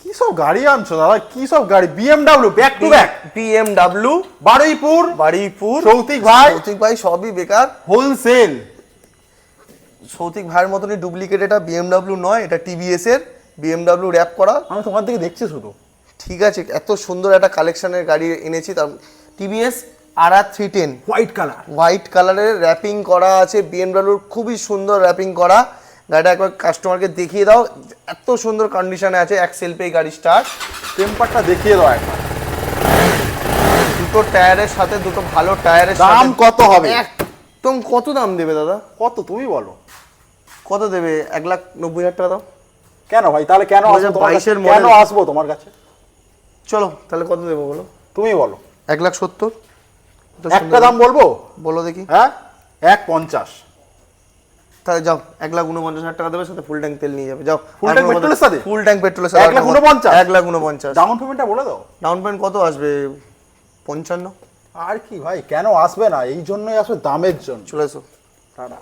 কি সব গাড়ি আনছো দাদা, কি সব গাড়ি? BMW back to back, BMW Baruipur Souvik ভাই সবই বেকার। হোলসেল। সৌতিক ভাইয়ের মতনই ডুপ্লিকেট এটা, BMW নয়, এটা TVS এর BMW র‍্যাপ করা। আমি তোমার দিকে দেখছি শুধু। ঠিক আছে, এত সুন্দর একটা কালেকশনের গাড়ি এনেছি। তার TVS RR 310 হোয়াইট কালারের র্যাপিং করা আছে, BMW খুবই সুন্দর র্যাপিং করা। গাড়িটা একবার কাস্টমারকে দেখিয়ে দাও, এত সুন্দর কন্ডিশনে আছে। এক সেলফে গাড়ি স্টার্ট। টেম্পারটা দেখিয়ে দাও একবার। দুটো টায়ারের সাথে, দুটো ভালো টায়ারের সাথে। দাম কত হবে? একদম কত দাম দেবে দাদা? কত তুমি বলো? কত দেবে? 1,90,000 টাকা দাও। কেন ভাই, তাহলে কেন আসবো তোমার কাছে? চলো তাহলে কত দেবো বলো, তুমি বলো। 1,70,000। একটা দাম বলবো? বলো দেখি। হ্যাঁ, 1,50,000। তাহলে যাও, 1,49,000 টাকা দেবে, সাথে ফুল ট্যাঙ্ক তেল নিয়ে যাবে। যাও, ফুল ট্যাঙ্ক পেট্রোলের সাথে? ফুল ট্যাঙ্ক পেট্রোলের সাথে 1,49,000। 1,49,000। ডাউন পেমেন্টটা বলে দাও। ডাউন পেমেন্ট কত আসবে? 55। আর কি ভাই, কেন আসবে না? এই জন্যই আসবে, দামের জন্য। চলে এসো। টাটা।